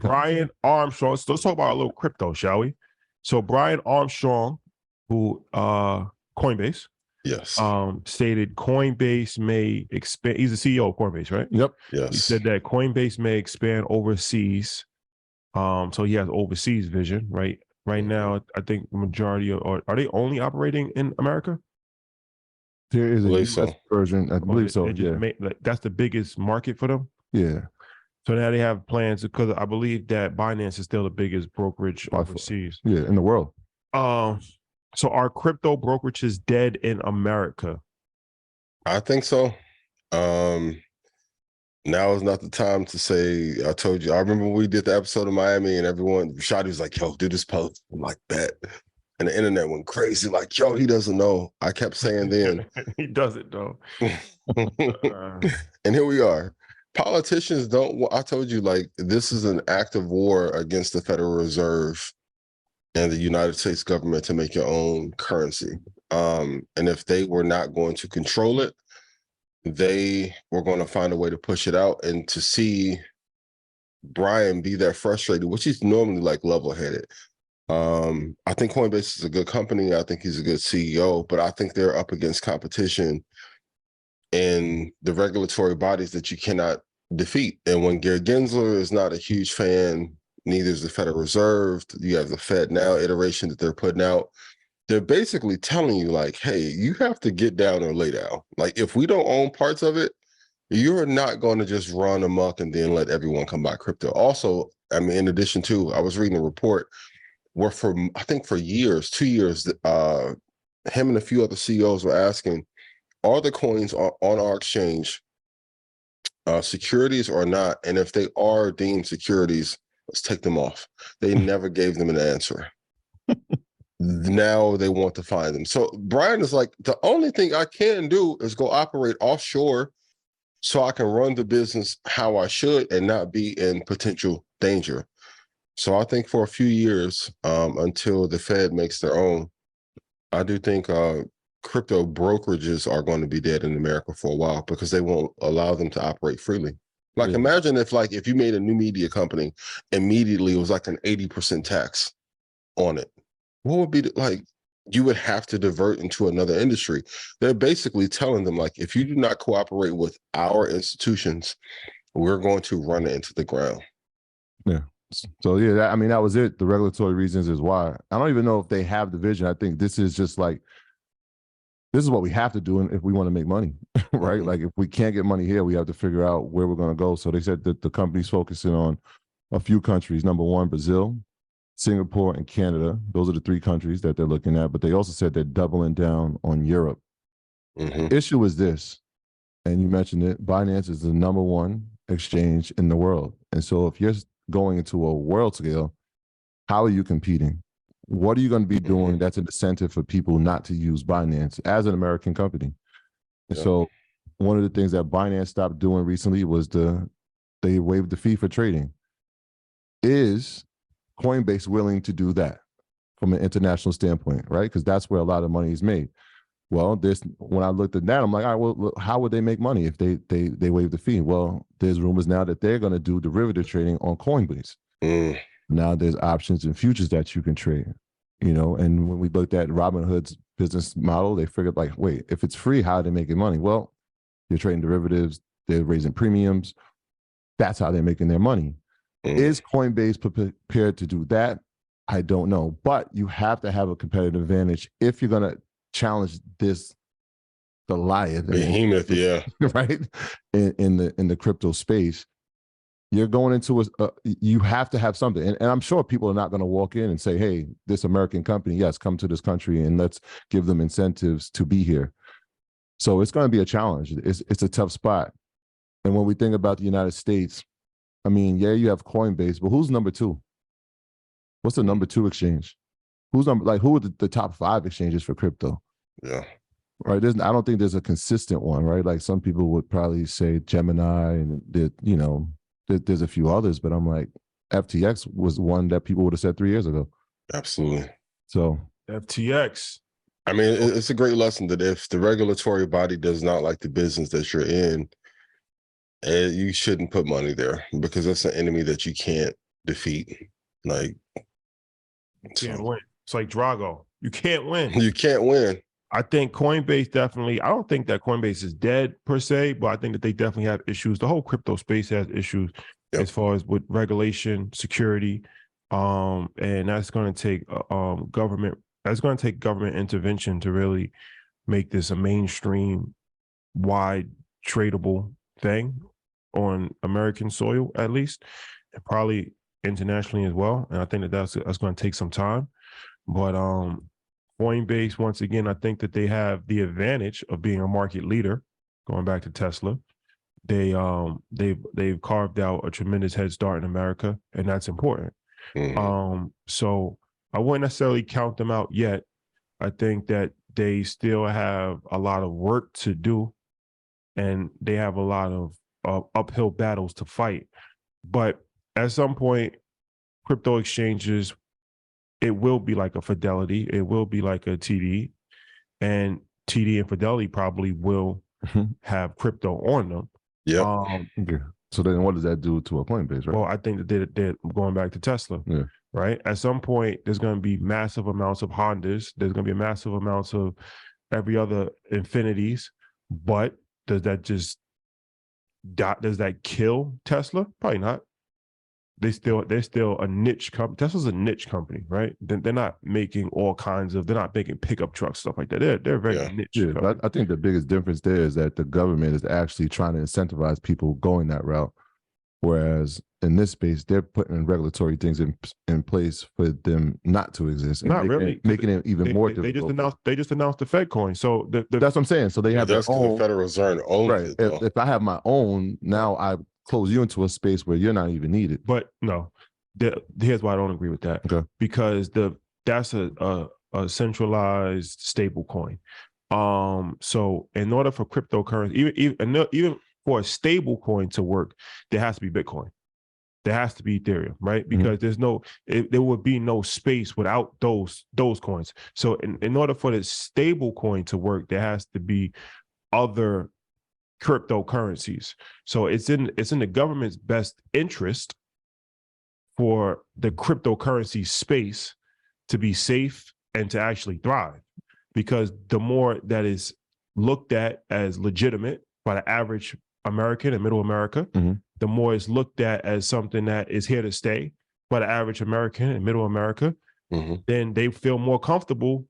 Brian Armstrong. So let's talk about a little crypto, shall we? So Brian Armstrong, who Coinbase, yes, stated Coinbase may expand. He's the CEO of Coinbase, right? Yep. yes. He said that Coinbase may expand overseas. So he has overseas vision, right? Right now, I think the majority of, or are they only operating in America? There is a believe US so. version. I believe so. Yeah. That's the biggest market for them. Yeah. So now they have plans, because I believe that Binance is still the biggest brokerage overseas. Yeah, in the world. So are crypto brokerages dead in America? I think so. Now is not the time to say, I told you. I remember when we did the episode in Miami and everyone, Shadi was like, yo, do this post. I'm like, bet. And the internet went crazy, like, yo, he doesn't know. I kept saying then. He doesn't, though. And here we are. Politicians don't, I told you, like, this is an active war against the Federal Reserve and the United States government to make your own currency. And if they were not going to control it, they were going to find a way to push it out. And to see Brian be that frustrated, which he's normally like level-headed. I think Coinbase is a good company. I think he's a good CEO, but I think they're up against competition in the regulatory bodies that you cannot defeat. And when Gary Gensler is not a huge fan, neither is the Federal Reserve. You have the Fed now iteration that they're putting out. They're basically telling you, like, hey, you have to get down or lay down. Like, if we don't own parts of it, you're not going to just run amok and then let everyone come buy crypto. Also, I mean, in addition to, I was reading a report where I think for years, 2 years, him and a few other CEOs were asking, are the coins on our exchange securities or not? And if they are deemed securities, let's take them off. They never gave them an answer. Now they want to find them. So Brian is like, the only thing I can do is go operate offshore so I can run the business how I should and not be in potential danger. So I think for a few years, until the Fed makes their own, I do think crypto brokerages are going to be dead in America for a while because they won't allow them to operate freely. Like, imagine if you made a new media company, immediately it was like an 80% tax on it. What would be like? You would have to divert into another industry. They're basically telling them, like, if you do not cooperate with our institutions, we're going to run it into the ground. Yeah. So yeah, I mean, that was it. The regulatory reasons is why. I don't even know if they have the vision. I think this is just like, this is what we have to do if we want to make money, right? Mm-hmm. Like, if we can't get money here, we have to figure out where we're going to go. So they said that the company's focusing on a few countries. Number one, Brazil, Singapore, and Canada. Those are the 3 countries that they're looking at. But they also said they're doubling down on Europe. Mm-hmm. The issue is this, and you mentioned it, Binance is the #1 exchange in the world. And so if you're going into a world scale, how are you competing? What are you going to be doing that's an incentive for people not to use Binance as an American company? Yeah. So one of the things that Binance stopped doing recently was they waived the fee for trading. Is Coinbase willing to do that from an international standpoint, right? Because that's where a lot of money is made. Well, when I looked at that, I'm like, all right, well, how would they make money if they waive the fee? Well, there's rumors now that they're going to do derivative trading on Coinbase. Now there's options and futures that you can trade, you know, and when we looked at Robinhood's business model, they figured, like, wait, if it's free, how are they making money? Well, they're trading derivatives, they're raising premiums. That's how they're making their money. Is Coinbase prepared to do that? I don't know, but you have to have a competitive advantage if you're going to challenge this Goliath, behemoth, yeah, right, in the crypto space. You're going into you have to have something, and I'm sure people are not going to walk in and say, hey, this American company, yes, come to this country and let's give them incentives to be here. So it's going to be a challenge. It's a tough spot. And when we think about the United States, I mean, yeah, you have Coinbase, but who's number 2? What's the number 2 exchange? Who are the top 5 exchanges for crypto? Yeah. Right. I don't think there's a consistent one, right? Like, some people would probably say Gemini, and there's a few others, but I'm like, FTX was one that people would have said 3 years ago. Absolutely. So FTX. I mean, it's a great lesson that if the regulatory body does not like the business that you're in, you shouldn't put money there, because that's an enemy that you can't defeat. Like, You can't win. It's like Drago. You can't win. You can't win. I think Coinbase definitely, I don't think that Coinbase is dead per se, but I think that they definitely have issues. The whole crypto space has issues as far as with regulation, security, and that's going to take government intervention to really make this a mainstream wide tradable thing on American soil, at least, and probably internationally as well. And I think that that's going to take some time. But Coinbase, once again, I think that they have the advantage of being a market leader. Going back to Tesla, they've carved out a tremendous head start in America, and that's important. So I wouldn't necessarily count them out yet. I think that they still have a lot of work to do, and they have a lot of uphill battles to fight. But at some point, crypto exchanges, it will be like a Fidelity, it will be like a TD, and TD and Fidelity probably will have crypto on them. Yeah. So then what does that do to a Coinbase, right? Well, I think that they're going back to Tesla, right? At some point, there's going to be massive amounts of Hondas. There's going to be massive amounts of every other Infinities. But does that kill Tesla? Probably not. They're still a niche company. Tesla's a niche company, right? They're not making they're not making pickup trucks, stuff like that. They're very niche. Yeah, but I think the biggest difference there is that the government is actually trying to incentivize people going that route. Whereas in this space, they're putting regulatory things in place for them not to exist. Not really. Making it even more difficult. They just announced the Fed coin. So that's what I'm saying. So they have their own. The Federal Reserve owns right. it. If I have my own, now I close you into a space where you're not even needed. But no, here's why I don't agree with that. Okay. Because that's a centralized stable coin. So in order for cryptocurrency, even for a stable coin to work, there has to be Bitcoin. There has to be Ethereum, right? Because there would be no space without those coins. So in order for the stable coin to work, there has to be other cryptocurrencies. So it's in the government's best interest for the cryptocurrency space to be safe and to actually thrive, because the more that is looked at as legitimate by the average American and middle America, the more it's looked at as something that is here to stay by the average American and middle America, then they feel more comfortable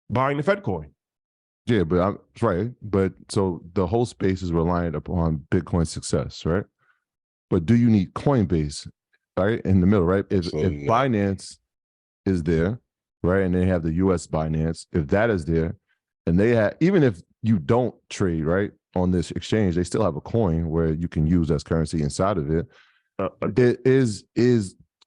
buying the Fed coin. Yeah, but I'm right. But so the whole space is reliant upon Bitcoin success, right? But do you need Coinbase, right, in the middle, right? If Binance is there, right, and they have the U.S. Binance, if that is there, and they have, even if you don't trade, right, on this exchange, they still have a coin where you can use as currency inside of it. Is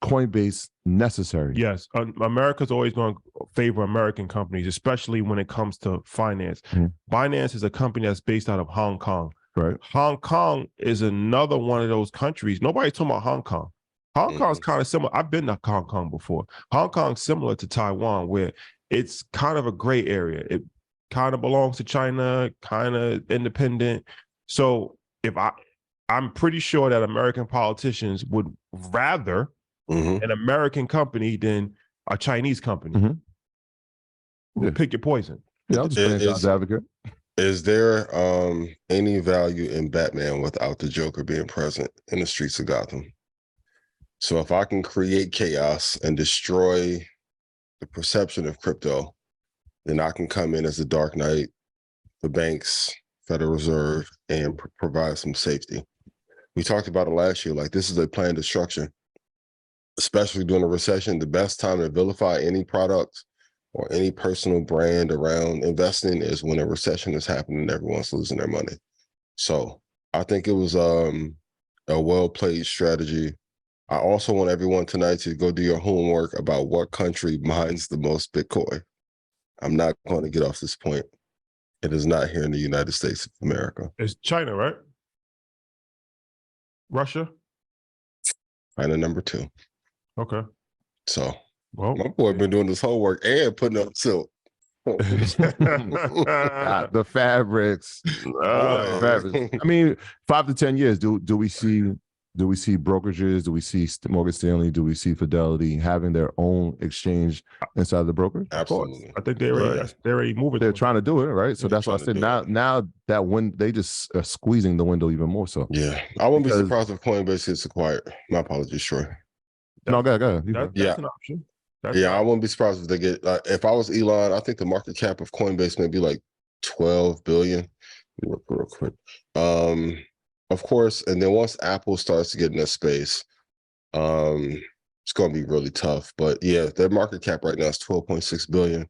Coinbase necessary? Yes. America's always going to favor American companies, especially when it comes to finance. Binance is a company that's based out of Hong Kong. Right. Hong Kong is another one of those countries. Nobody's talking about Hong Kong. Hong Kong's kind of similar. I've been to Hong Kong before. Hong Kong's similar to Taiwan, where it's kind of a gray area. It kind of belongs to China, kind of independent. So I'm pretty sure that American politicians would rather an American company than a Chinese company. Pick your poison. Yeah, I'll just play devil's advocate. Is there any value in Batman without the Joker being present in the streets of Gotham? So if I can create chaos and destroy the perception of crypto, then I can come in as the Dark Knight, the banks, Federal Reserve, and provide some safety. We talked about it last year. Like, this is a planned destruction, especially during a recession. The best time to vilify any product or any personal brand around investing is when a recession is happening and everyone's losing their money. So I think it was a well-played strategy. I also want everyone tonight to go do your homework about what country mines the most Bitcoin. I'm not going to get off this point. It is not here in the United States of America. It's China, right? Russia? China number 2. Okay. So, well, my boy been doing this homework and putting up silk. The fabrics. I mean, 5 to 10 years, do we see do we see brokerages? Do we see Morgan Stanley? Do we see Fidelity having their own exchange inside the brokerage? Absolutely. I think they're already moving. They're trying to do it, right? So that's why I said now that when they just are squeezing the window even more so. Yeah. I wouldn't be surprised if Coinbase gets acquired. My apologies, Troy. No, go ahead. That's an option. I wouldn't be surprised if they get, if I was Elon, I think the market cap of Coinbase may be like 12 billion. Look real quick. Of course, and then once Apple starts to get in that space, it's going to be really tough. But yeah, their market cap right now is 12.6 billion.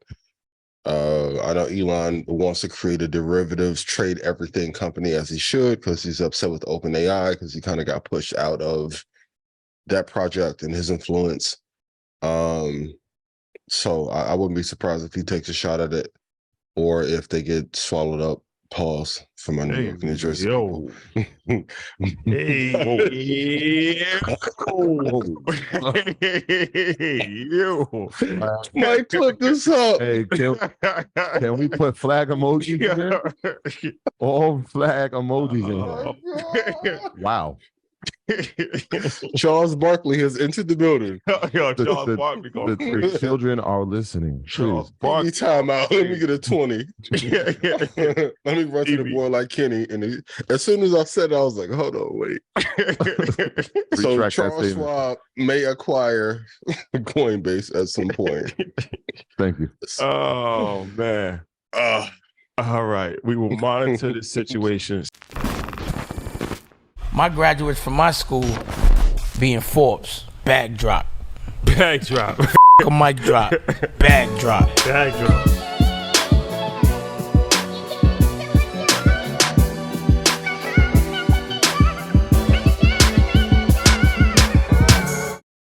I know Elon wants to create a derivatives trade everything company, as he should, because he's upset with OpenAI because he kind of got pushed out of that project and his influence. So I wouldn't be surprised if he takes a shot at it, or if they get swallowed up. Pause for my New York, New Jersey. Yo. Yo. Mike, clip this up. Hey, can we put flag emojis in there? All flag emojis in here. Wow. Charles Barkley has entered the building. Charles Barkley. The children are listening. Charles Barkley. Time out. Let me get a 20. Let me run to the board like Kenny. And as soon as I said it, I was like, hold on, wait. So Charles Schwab may acquire Coinbase at some point. Thank you. Oh, man. All right. We will monitor the situation. My graduates from my school being Forbes, bag drop. Bag drop. A mic drop, bag drop. Bag drop.